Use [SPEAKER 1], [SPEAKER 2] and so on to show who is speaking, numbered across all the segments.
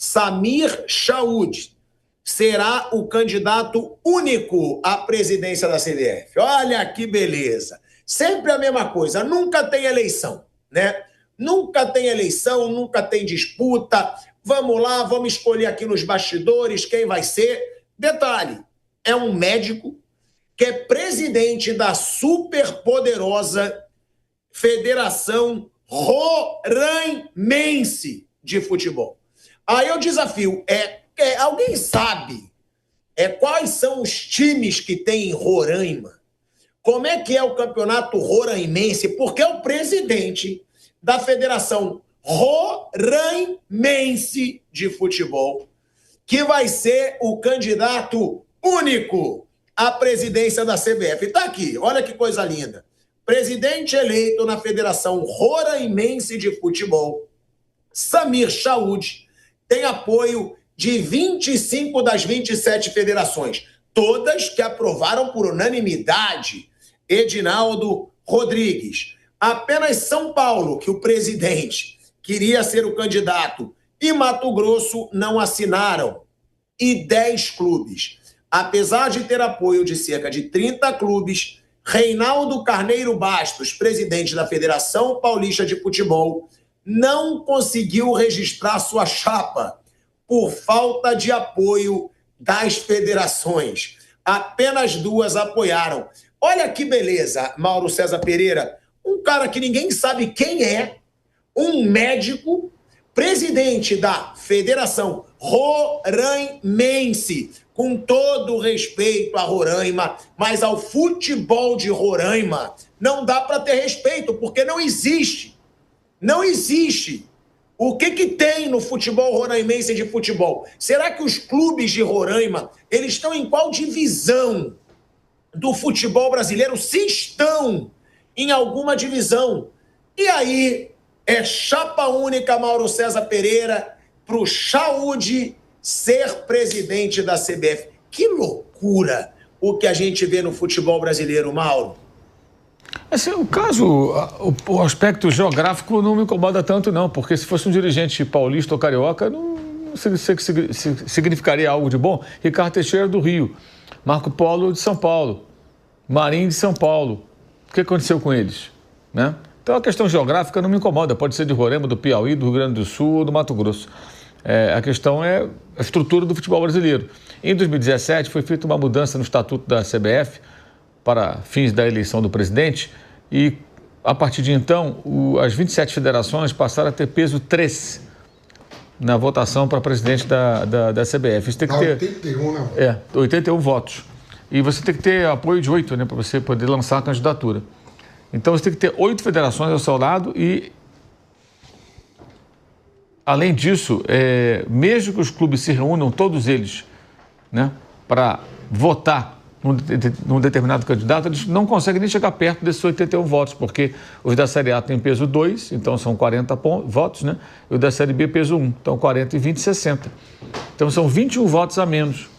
[SPEAKER 1] Samir Chaud será o candidato único à presidência da CBF. Olha que beleza. Sempre a mesma coisa, nunca tem eleição, né? Nunca tem eleição, nunca tem disputa. Vamos lá, vamos escolher aqui nos bastidores quem vai ser. Detalhe, é um médico que é presidente da superpoderosa Federação Roraimense de Futebol. Aí eu desafio, alguém sabe quais são os times que tem em Roraima? Como é que é o campeonato roraimense? Porque é o presidente da Federação Roraimense de Futebol que vai ser o candidato único à presidência da CBF. Está aqui, olha que coisa linda. Presidente eleito na Federação Roraimense de Futebol, Samir Chaud, tem apoio de 25 das 27 federações, todas que aprovaram por unanimidade Edinaldo Rodrigues. Apenas São Paulo, que o presidente queria ser o candidato, e Mato Grosso não assinaram. E 10 clubes. Apesar de ter apoio de cerca de 30 clubes, Reinaldo Carneiro Bastos, presidente da Federação Paulista de Futebol, não conseguiu registrar sua chapa por falta de apoio das federações. Apenas 2 apoiaram. Olha que beleza, Mauro César Pereira, um cara que ninguém sabe quem é, um médico, presidente da Federação Roraimense, com todo o respeito a Roraima, mas ao futebol de Roraima não dá para ter respeito, porque não existe. Não existe. O que tem no futebol roraimense de futebol? Será que os clubes de Roraima, eles estão em qual divisão do futebol brasileiro? Se estão em alguma divisão. E aí é chapa única, Mauro César Pereira, para o Chaud ser presidente da CBF. Que loucura o que a gente vê no futebol brasileiro, Mauro.
[SPEAKER 2] Assim, o aspecto geográfico não me incomoda tanto, não, porque se fosse um dirigente paulista ou carioca, não significaria algo de bom. Ricardo Teixeira do Rio, Marco Polo de São Paulo, Marinho de São Paulo. O que aconteceu com eles? Né? Então a questão geográfica não me incomoda, pode ser de Roraima, do Piauí, do Rio Grande do Sul ou do Mato Grosso. A questão é a estrutura do futebol brasileiro. Em 2017 foi feita uma mudança no estatuto da CBF para fins da eleição do presidente e, a partir de então, as 27 federações passaram a ter peso 3 na votação para presidente da CBF. Isso tem que ter
[SPEAKER 3] 81, né?
[SPEAKER 2] 81 votos. E você tem que ter apoio de 8, né, para você poder lançar a candidatura. Então, você tem que ter 8 federações ao seu lado e, além disso, mesmo que os clubes se reúnam, todos eles, né, para votar num determinado candidato, eles não conseguem nem chegar perto desses 81 votos, porque os da Série A têm peso 2, então são 40 votos, né? E o da Série B peso 1, então 40 e 20, 60. Então são 21 votos a menos.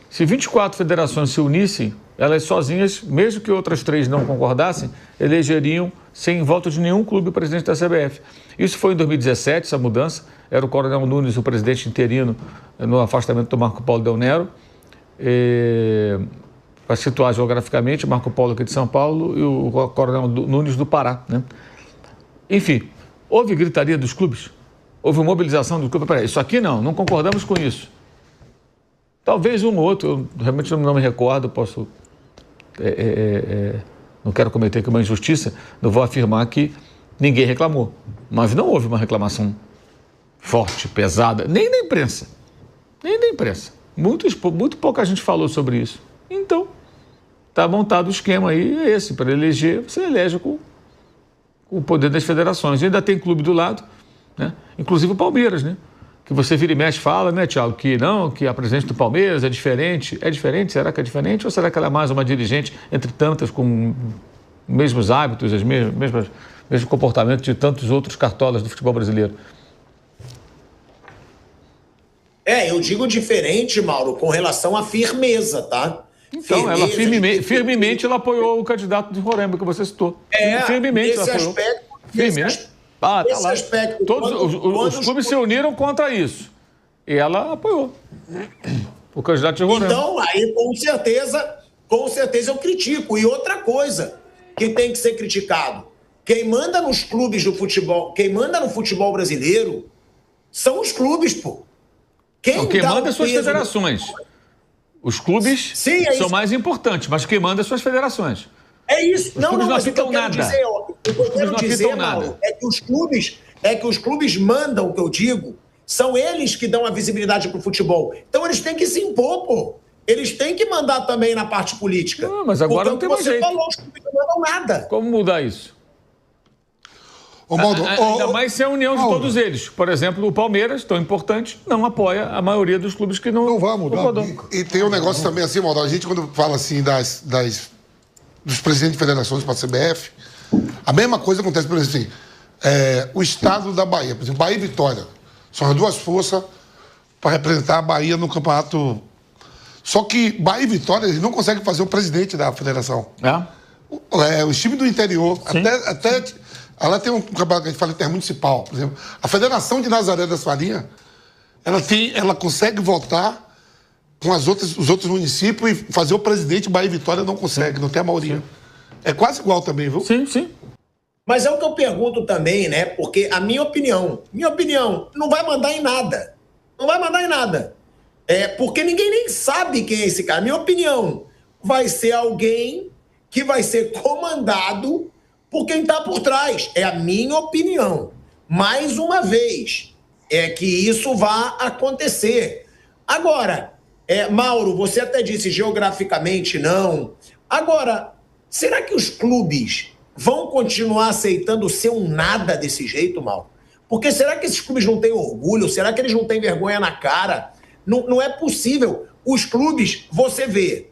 [SPEAKER 2] Se 24 federações se unissem, elas sozinhas, mesmo que outras 3 não concordassem, elegeriam sem voto de nenhum clube o presidente da CBF. Isso foi em 2017, essa mudança. Era o Coronel Nunes, o presidente interino, no afastamento do Marco Polo Del Nero. Para situar geograficamente, Marco Polo aqui de São Paulo e o Coronel Nunes do Pará, né? Enfim, houve gritaria dos clubes, houve mobilização do clube. Peraí, isso aqui não concordamos com isso. Talvez um ou outro, eu realmente não me recordo, posso... não quero cometer aqui uma injustiça, não vou afirmar que ninguém reclamou, mas não houve uma reclamação forte, pesada, nem da imprensa, muito pouca gente falou sobre isso. Então, está montado o esquema aí, esse, para eleger, você elege com o poder das federações. E ainda tem clube do lado, né? Inclusive o Palmeiras, né? Que você vira e mexe fala, né, Thiago, que a presidente do Palmeiras é diferente. É diferente? Será que é diferente? Ou será que ela é mais uma dirigente, entre tantas, com os mesmos hábitos, mesmo comportamento de tantos outros cartolas do futebol brasileiro?
[SPEAKER 1] Eu digo diferente, Mauro, com relação à firmeza, tá?
[SPEAKER 2] Então, firmeza, ela firmemente ela apoiou o candidato de Roraima, que você citou. Firmemente ela apoiou.
[SPEAKER 1] Esse aspecto,
[SPEAKER 2] Tá lá. Todos os clubes se uniram contra isso. E ela apoiou o candidato de Roraima.
[SPEAKER 1] Então, aí com certeza eu critico. E outra coisa que tem que ser criticado, quem manda nos clubes do futebol, quem manda no futebol brasileiro squem os clubes, pô.
[SPEAKER 2] Quem manda suas federações. Os clubes são mais importantes, mas quem manda suas federações.
[SPEAKER 1] É isso.
[SPEAKER 2] Os clubes não apitam nada.
[SPEAKER 1] O que eu quero dizer, Mauro, é que os clubes mandam, o que eu digo, são eles que dão a visibilidade pro futebol. Então eles têm que se impor, pô. Eles têm que mandar também na parte política.
[SPEAKER 2] Não, mas agora não tem mais jeito.
[SPEAKER 1] Falou, os clubes não mandam nada.
[SPEAKER 2] Como mudar isso?
[SPEAKER 3] Mauro,
[SPEAKER 2] ainda mais se é a união de todos eles. Por exemplo, o Palmeiras, tão importante, não apoia a maioria dos clubes que não
[SPEAKER 3] vai mudar. E tem um negócio também assim, Mauro, a gente quando fala assim dos presidentes de federações para a CBF, a mesma coisa acontece, por exemplo, assim, o estado da Bahia, por exemplo, Bahia e Vitória, são as duas forças para representar a Bahia no campeonato. Só que Bahia e Vitória, eles não conseguem fazer o presidente da federação. Os times do interior, até ela tem um campeonato que a gente fala intermunicipal, por exemplo. A Federação de Nazaré das Farinhas, ela consegue votar com os outros municípios e fazer o presidente. Bahia e Vitória não consegue, não tem a maioria. Sim. É quase igual também, viu?
[SPEAKER 2] Sim.
[SPEAKER 1] Mas é o que eu pergunto também, né? Porque a minha opinião, não vai mandar em nada. Não vai mandar em nada. Porque ninguém nem sabe quem é esse cara. Minha opinião, vai ser alguém que vai ser comandado por quem está por trás. É a minha opinião. Mais uma vez, é que isso vá acontecer. Agora, Mauro, você até disse geograficamente não. Agora, será que os clubes vão continuar aceitando ser um nada desse jeito, Mauro? Porque será que esses clubes não têm orgulho? Será que eles não têm vergonha na cara? Não é possível. Os clubes, você vê,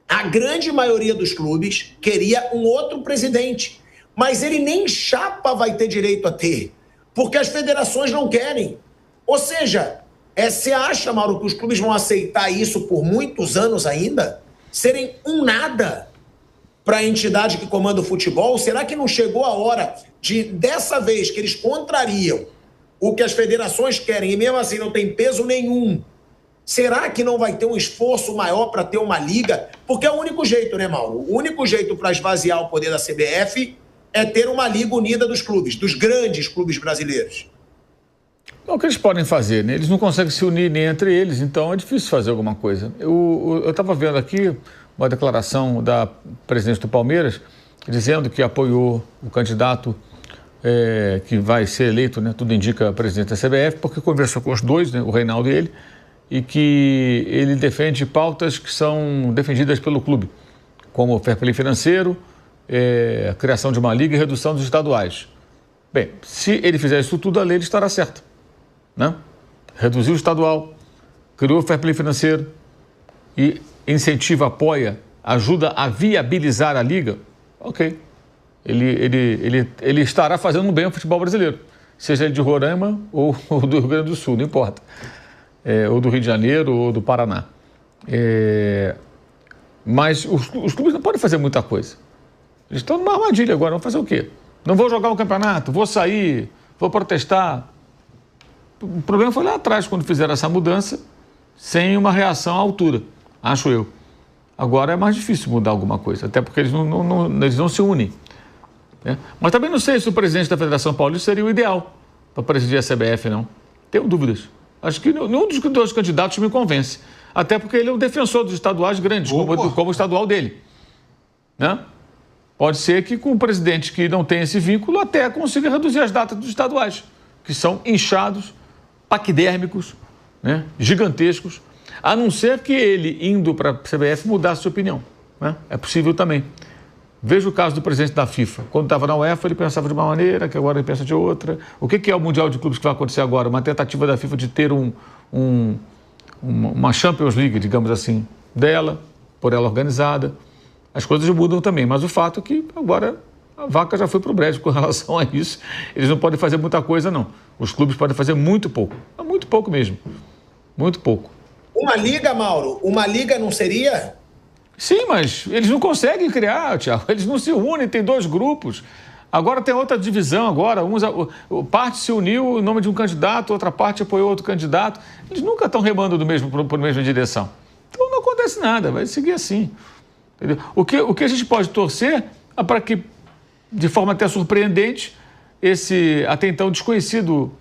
[SPEAKER 1] a grande maioria dos clubes queria um outro presidente. Mas ele nem chapa vai ter direito a ter, porque as federações não querem. Ou seja, você acha, Mauro, que os clubes vão aceitar isso por muitos anos ainda? Serem um nada para a entidade que comanda o futebol? Será que não chegou a hora de, dessa vez, que eles contrariam o que as federações querem e mesmo assim não tem peso nenhum? Será que não vai ter um esforço maior para ter uma liga? Porque é o único jeito, né, Mauro? O único jeito para esvaziar o poder da CBF é ter uma liga unida dos clubes, dos grandes clubes brasileiros.
[SPEAKER 2] O que eles podem fazer, né? Eles não conseguem se unir nem entre eles, então é difícil fazer alguma coisa. Eu estava vendo aqui uma declaração da presidente do Palmeiras dizendo que apoiou o candidato que vai ser eleito, né? Tudo indica presidente da CBF, porque conversou com os dois, né? O Reinaldo e ele, e que ele defende pautas que são defendidas pelo clube, como o fair play financeiro, a criação de uma liga e redução dos estaduais. Bem, se ele fizer isso tudo, a lei estará certa, né? Reduziu o estadual, criou o fair play financeiro e incentiva, apoia, ajuda a viabilizar a liga, ok. Ele estará fazendo bem ao futebol brasileiro, seja ele de Roraima ou do Rio Grande do Sul, não importa. Ou do Rio de Janeiro ou do Paraná. Mas os clubes não podem fazer muita coisa. Eles estão numa armadilha agora, vão fazer o quê? Não vou jogar o campeonato, vou sair, vou protestar. O problema foi lá atrás, quando fizeram essa mudança, sem uma reação à altura, acho eu. Agora é mais difícil mudar alguma coisa, até porque eles não se unem. Né? Mas também não sei se o presidente da Federação Paulista seria o ideal para presidir a CBF, não. Tenho dúvidas. Acho que nenhum dos dois candidatos me convence. Até porque ele é um defensor dos estaduais grandes, como o estadual dele. Né? Pode ser que com um presidente que não tem esse vínculo até consiga reduzir as datas dos estaduais, que são inchados, paquidérmicos, né? Gigantescos, a não ser que ele, indo para a CBF, mudasse de opinião. Né? É possível também. Veja o caso do presidente da FIFA. Quando estava na UEFA, ele pensava de uma maneira, que agora ele pensa de outra. O que é o Mundial de Clubes que vai acontecer agora? Uma tentativa da FIFA de ter uma Champions League, digamos assim, por ela organizada. As coisas mudam também, mas o fato é que agora a vaca já foi para o brejo com relação a isso. Eles não podem fazer muita coisa, não. Os clubes podem fazer muito pouco. Muito pouco mesmo. Muito pouco.
[SPEAKER 1] Uma liga, Mauro? Uma liga não seria?
[SPEAKER 2] Sim, mas eles não conseguem criar, Thiago. Eles não se unem, tem dois grupos. Agora tem outra divisão, agora parte se uniu em nome de um candidato, outra parte apoiou outro candidato. Eles nunca estão remando por mesma direção. Então não acontece nada, vai seguir assim. Entendeu? O que a gente pode torcer é para que, de forma até surpreendente, esse até então desconhecido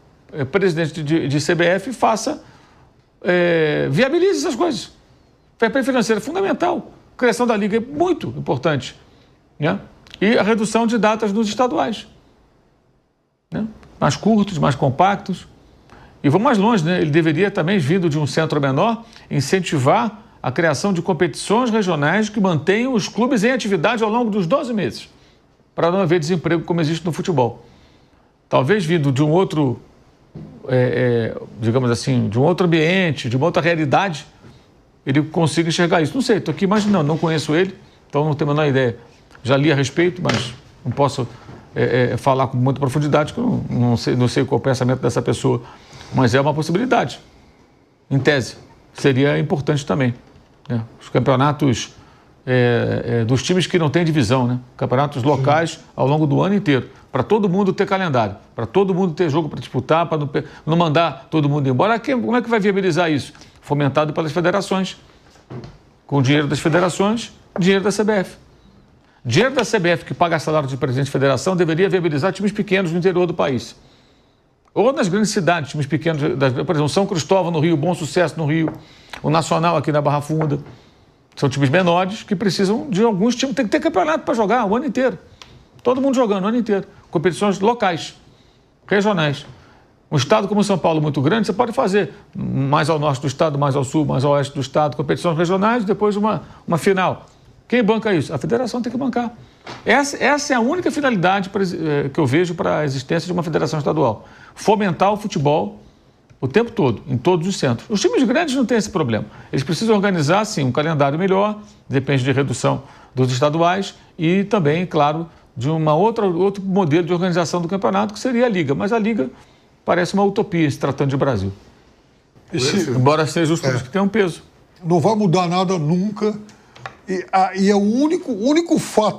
[SPEAKER 2] presidente de CBF viabilize essas coisas. Fair play financeiro é fundamental. A criação da Liga é muito importante, né? E a redução de datas dos estaduais, né? Mais curtos, mais compactos. E vou mais longe, né? Ele deveria também, vindo de um centro menor, incentivar a criação de competições regionais que mantenham os clubes em atividade ao longo dos 12 meses, para não haver desemprego como existe no futebol. Talvez vindo de um outro, digamos assim, de um outro ambiente, de uma outra realidade, ele consiga enxergar isso. Não sei, estou aqui imaginando, não conheço ele, então não tenho a menor ideia. Já li a respeito, mas não posso falar com muita profundidade, porque eu não sei qual é o pensamento dessa pessoa. Mas é uma possibilidade, em tese. Seria importante também, né? Os campeonatos dos times que não têm divisão, né? Campeonatos locais ao longo do ano inteiro, para todo mundo ter calendário, para todo mundo ter jogo para disputar, para não mandar todo mundo embora. Como é que vai viabilizar isso? Fomentado pelas federações, com o dinheiro das federações, dinheiro da CBF. Dinheiro da CBF, que paga salário de presidente de federação, deveria viabilizar times pequenos no interior do país. Ou nas grandes cidades, times pequenos, por exemplo, São Cristóvão no Rio, Bom Sucesso no Rio, o Nacional aqui na Barra Funda. São times menores que precisam de alguns times. Tem que ter campeonato para jogar o ano inteiro. Todo mundo jogando o ano inteiro. Competições locais, regionais. Um estado como São Paulo muito grande, você pode fazer mais ao norte do estado, mais ao sul, mais ao oeste do estado, competições regionais, depois uma final. Quem banca isso? A federação tem que bancar. Essa é a única finalidade que eu vejo para a existência de uma federação estadual. Fomentar o futebol o tempo todo, em todos os centros. Os times grandes não têm esse problema. Eles precisam organizar, sim, um calendário melhor, depende de redução dos estaduais e também, claro, de outro modelo de organização do campeonato, que seria a Liga. Mas a Liga parece uma utopia, se tratando de Brasil. Embora seja os clubes que têm um peso.
[SPEAKER 4] Não vai mudar nada nunca. E é o único fato